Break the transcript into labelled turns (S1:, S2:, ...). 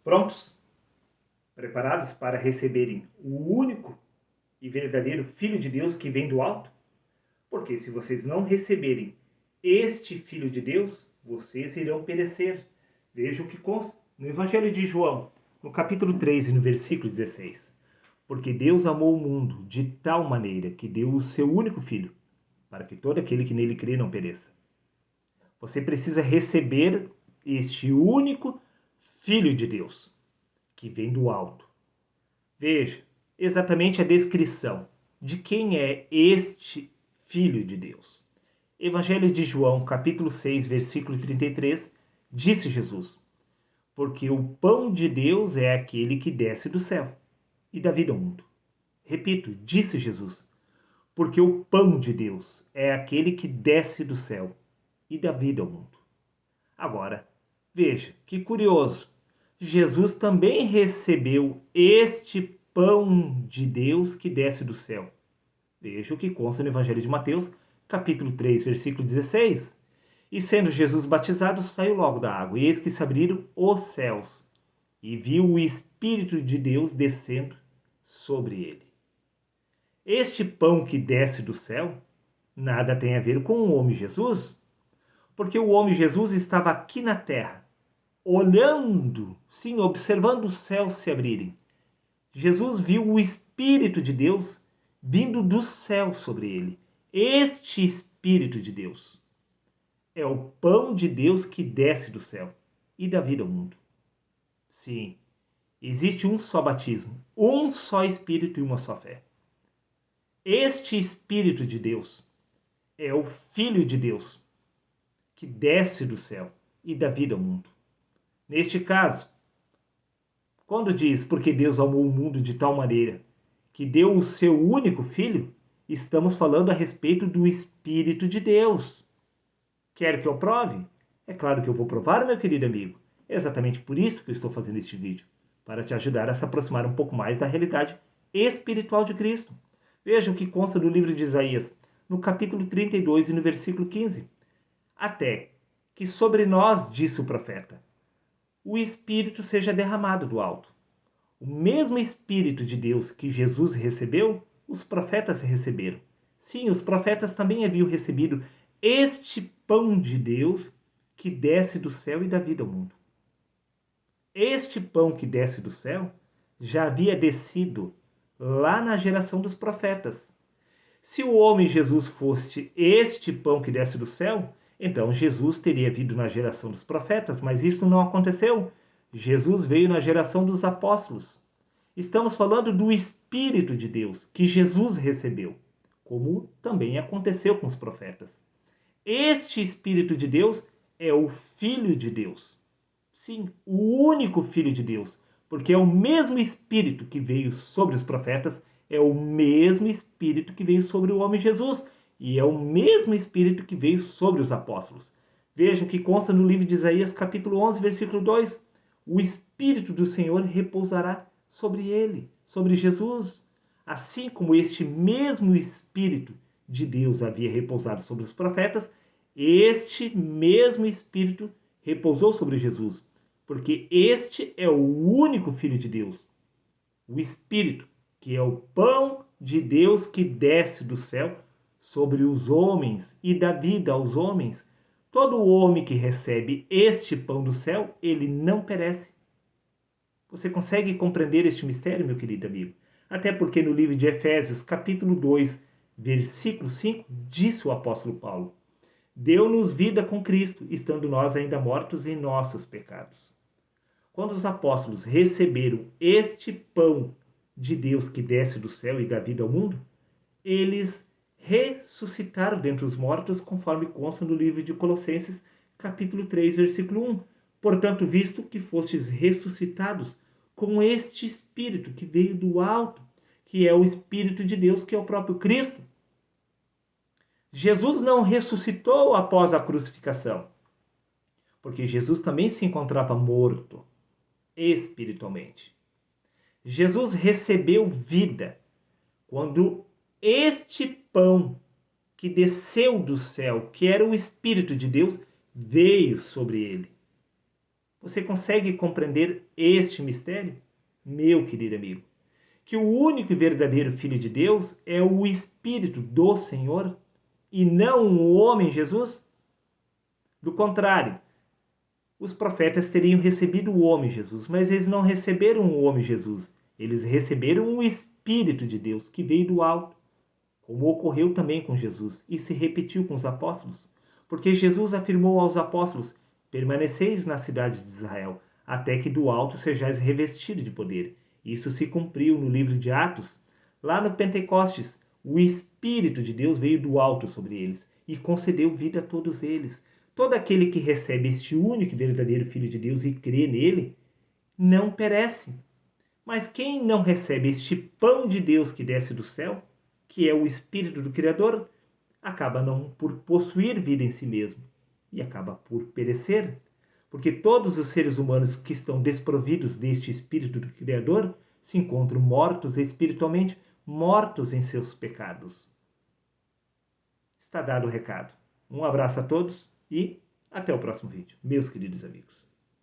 S1: Prontos? Preparados para receberem o único e verdadeiro Filho de Deus que vem do alto? Porque se vocês não receberem este Filho de Deus, vocês irão perecer. Veja o que consta no Evangelho de João, no capítulo 3 e no versículo 16. Porque Deus amou o mundo de tal maneira que deu o seu único Filho, para que todo aquele que nele crê não pereça. Você precisa receber este único Filho de Deus, que vem do alto. Veja exatamente a descrição de quem é este Filho de Deus. Evangelho de João, capítulo 6, versículo 33, disse Jesus: porque o pão de Deus é aquele que desce do céu e dá vida ao mundo. Repito, disse Jesus: porque o pão de Deus é aquele que desce do céu e dá vida ao mundo. Agora, veja, que curioso. Jesus também recebeu este pão de Deus que desce do céu. Veja o que consta no Evangelho de Mateus, capítulo 3, versículo 16. E sendo Jesus batizado, saiu logo da água, e eis que se abriram os céus, e viu o Espírito de Deus descendo sobre ele. Este pão que desce do céu nada tem a ver com o homem Jesus, porque o homem Jesus estava aqui na terra, olhando, sim, observando os céus se abrirem. Jesus viu o Espírito de Deus vindo do céu sobre ele. Este Espírito de Deus é o pão de Deus que desce do céu e dá vida ao mundo. Sim, existe um só batismo, um só Espírito e uma só fé. Este Espírito de Deus é o Filho de Deus que desce do céu e dá vida ao mundo. Neste caso, quando diz porque Deus amou o mundo de tal maneira que deu o seu único filho, estamos falando a respeito do Espírito de Deus. Quer que eu prove? É claro que eu vou provar, meu querido amigo. É exatamente por isso que eu estou fazendo este vídeo, para te ajudar a se aproximar um pouco mais da realidade espiritual de Cristo. Veja o que consta do livro de Isaías, no capítulo 32 e no versículo 15. Até que sobre nós, disse o profeta, o Espírito seja derramado do alto. O mesmo Espírito de Deus que Jesus recebeu, os profetas receberam. Sim, os profetas também haviam recebido este pão de Deus que desce do céu e dá vida ao mundo. Este pão que desce do céu já havia descido lá na geração dos profetas. Se o homem Jesus fosse este pão que desce do céu, então Jesus teria vindo na geração dos profetas, mas isso não aconteceu. Jesus veio na geração dos apóstolos. Estamos falando do Espírito de Deus que Jesus recebeu, como também aconteceu com os profetas. Este Espírito de Deus é o Filho de Deus. Sim, o único Filho de Deus, porque é o mesmo Espírito que veio sobre os profetas, é o mesmo Espírito que veio sobre o homem Jesus, e é o mesmo Espírito que veio sobre os apóstolos. Veja o que consta no livro de Isaías, capítulo 11, versículo 2. O Espírito do Senhor repousará sobre ele, sobre Jesus. Assim como este mesmo Espírito de Deus havia repousado sobre os profetas, este mesmo Espírito repousou sobre Jesus, porque este é o único Filho de Deus, o Espírito, que é o pão de Deus que desce do céu sobre os homens e dá vida aos homens. Todo homem que recebe este pão do céu, ele não perece. Você consegue compreender este mistério, meu querido amigo? Até porque no livro de Efésios, capítulo 2, versículo 5, disse o apóstolo Paulo: deu-nos vida com Cristo, estando nós ainda mortos em nossos pecados. Quando os apóstolos receberam este pão de Deus que desce do céu e dá vida ao mundo, eles ressuscitaram dentre os mortos, conforme consta no livro de Colossenses, capítulo 3, versículo 1. Portanto, visto que fostes ressuscitados com este Espírito que veio do alto, que é o Espírito de Deus, que é o próprio Cristo. Jesus não ressuscitou após a crucificação, porque Jesus também se encontrava morto espiritualmente. Jesus recebeu vida quando este pão que desceu do céu, que era o Espírito de Deus, veio sobre ele. Você consegue compreender este mistério? Meu querido amigo, que o único e verdadeiro Filho de Deus é o Espírito do Senhor e não o homem Jesus? Do contrário, os profetas teriam recebido o homem Jesus, mas eles não receberam o homem Jesus. Eles receberam o Espírito de Deus que veio do alto, como ocorreu também com Jesus e se repetiu com os apóstolos. Porque Jesus afirmou aos apóstolos: permaneceis na cidade de Israel, até que do alto sejais revestidos de poder. Isso se cumpriu no livro de Atos. Lá no Pentecostes, o Espírito de Deus veio do alto sobre eles e concedeu vida a todos eles. Todo aquele que recebe este único e verdadeiro Filho de Deus e crê nele, não perece. Mas quem não recebe este pão de Deus que desce do céu, que é o Espírito do Criador, acaba não por possuir vida em si mesmo e acaba por perecer. Porque todos os seres humanos que estão desprovidos deste Espírito do Criador se encontram mortos espiritualmente, mortos em seus pecados. Está dado o recado. Um abraço a todos e até o próximo vídeo, meus queridos amigos.